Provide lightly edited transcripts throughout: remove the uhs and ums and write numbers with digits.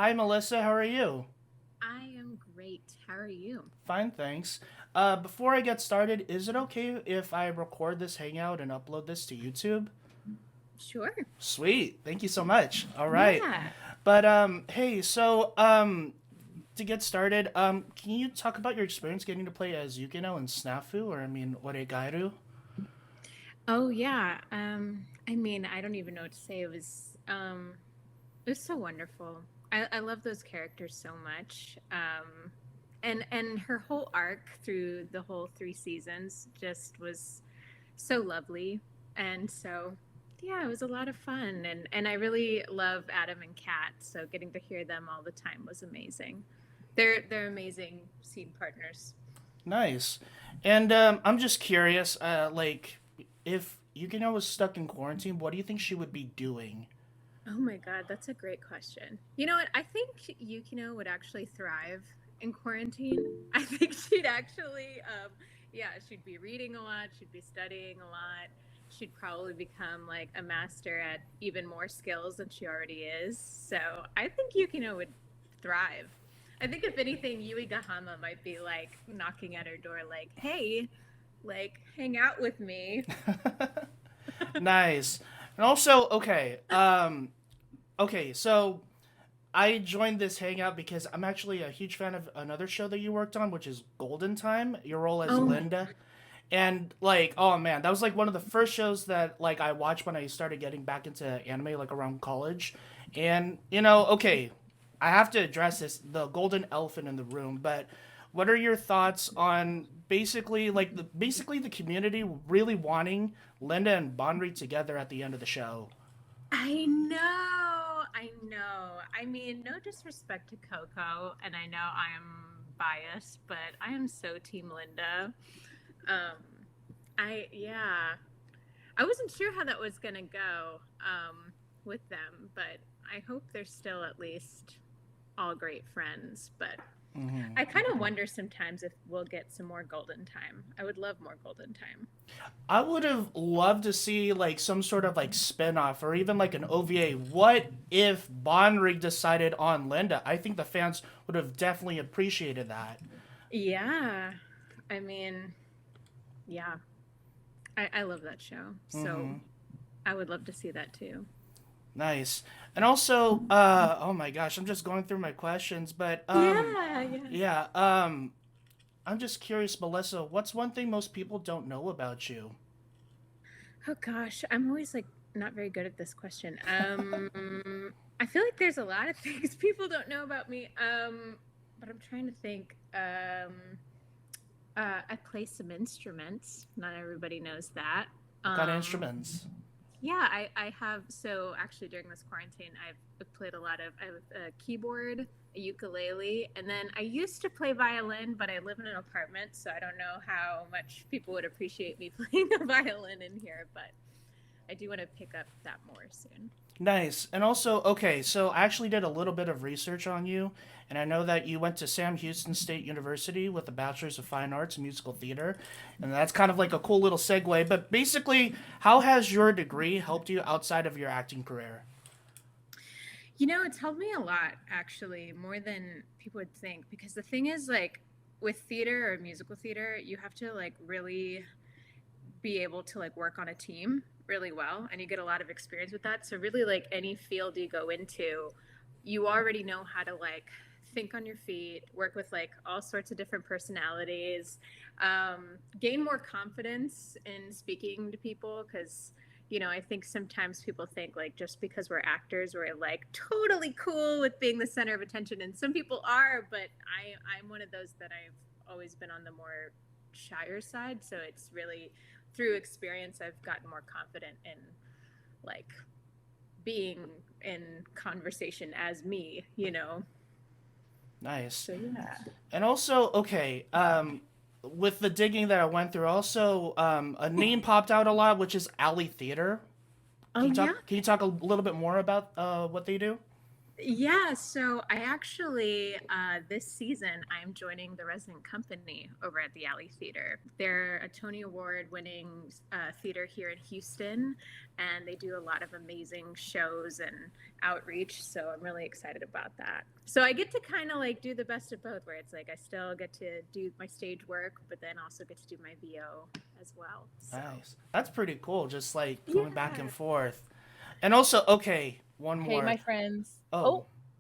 Hi, Melissa. How are you? I am great. How are you? Fine, thanks. Before I get started, is it okay if I record this hangout and upload this to YouTube? Sure. Sweet. Thank you so much. All right. Yeah. But hey, to get started, can you talk about your experience getting to play as Yukino and Snafu, or I mean, Oregairu? Oh yeah. I don't even know what to say. It was so wonderful. I love those characters so much. And her whole arc through the whole 3 seasons just was so lovely. And so yeah, it was a lot of fun and I really love Adam and Kat, so getting to hear them all the time was amazing. They're amazing scene partners. Nice. And I'm just curious, if Yukino was stuck in quarantine, what do you think she would be doing? Oh my God, that's a great question. You know what? I think Yukino would actually thrive in quarantine. I think she'd actually, yeah, she'd be reading a lot, she'd be studying a lot. She'd probably become like a master at even more skills than she already is. So I think Yukino would thrive. I think if anything, Yui Gahama might be like knocking at her door, like, hey, like, hang out with me. Nice. And also, so I joined this hangout because I'm actually a huge fan of another show that you worked on, which is Golden Time. Your role as Oh my Linda, and oh man, that was like one of the first shows that I watched when I started getting back into anime, like around college. And I have to address this, the golden elephant in the room. But what are your thoughts on basically the community really wanting Linda and Bonri together at the end of the show? I know, I know. I mean, no disrespect to Coco, and I know I'm biased, but I am so Team Linda. Um, yeah, I wasn't sure how that was gonna go with them, but I hope they're still at least all great friends. But Mm-hmm. I kind of wonder sometimes if we'll get some more Golden Time. I would love more Golden Time. I would have loved to see like some sort of like spin-off or even like an OVA. What if Bonrig decided on Linda? I think the fans would have definitely appreciated that. Yeah, I mean, yeah, I love that show. So Mm-hmm. I would love to see that too. Nice. And also, oh my gosh, I'm just going through my questions, but Yeah, yeah. yeah, I'm just curious, Melissa, what's one thing most people don't know about you? Oh gosh, I'm always like not very good at this question. I feel like there's a lot of things people don't know about me. But I'm trying to think. I play some instruments. Not everybody knows that. What kind of Um, instruments? yeah, I have. So actually, during this quarantine, I've played a lot of. I have a keyboard, a ukulele, and then I used to play violin, but I live in an apartment, so I don't know how much people would appreciate me playing a violin in here. But I do want to pick up that more soon. Nice. And also, okay, so I actually did a little bit of research on you, and I know that you went to Sam Houston State University with a Bachelor's of Fine Arts in Musical Theater, and that's kind of like a cool little segue. But basically, how has your degree helped you outside of your acting career? You know, it's helped me a lot, actually, more than people would think. Because the thing is, like, with theater or musical theater, you have to, like, really be able to, like, work on a team really well. And you get a lot of experience with that. So, really, like, any field you go into, you already know how to, like, think on your feet, work with, like, all sorts of different personalities, gain more confidence in speaking to people. Because I think sometimes people think like just because we're actors, we're like totally cool with being the center of attention, and some people are, but I'm one of those that I've always been on the more shyer side. So it's really through experience I've gotten more confident in like being in conversation as me. Nice. So yeah. And also, okay, with the digging that I went through, also a name popped out a lot, which is Alley Theater. Oh yeah. Can you talk a little bit more about what they do? Yeah, so I actually this season I'm joining the resident company over at the Alley Theater. They're a Tony Award winning theater here in Houston, and they do a lot of amazing shows and outreach. So I'm really excited about that. So I get to kind of like do the best of both, where it's like I still get to do my stage work, but then also get to do my VO as well. So Nice. That's pretty cool. Just like going back yeah. and forth. And also, okay, one Okay, more. my friends. Oh,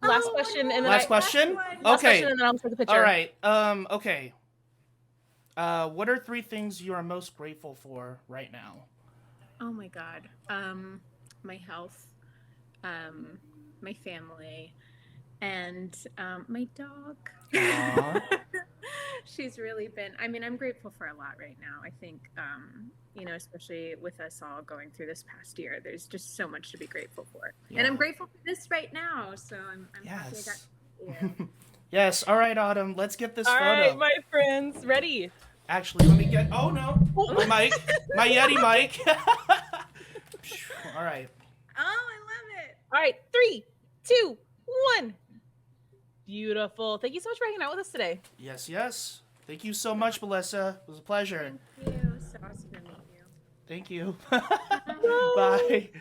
Oh, last Oh, question, one and then more. last I question. last question, Okay. and then I'll take a picture. All right. Okay. What are 3 things you are most grateful for right now? Oh my God. My health, um, my family, and my dog. Aw. She's really been, I mean, I'm grateful for a lot right now. I think, especially with us all going through this past year, there's just so much to be grateful for. And I'm Yeah. grateful for this right now. So I'm happy I got Yes. to meet you. Yes. All right, Autumn. Let's get this All right, photo. my friends, ready? Actually, let me get. Oh no, Oh. my mic, my Yeti mic. All right. Oh, I love it. All right, 3, 2, 1. Beautiful. Thank you so much for hanging out with us today. Yes. Yes. Thank you so much, Melissa. It was a pleasure. Thank you. So awesome to meet you. Thank you. Bye. Bye.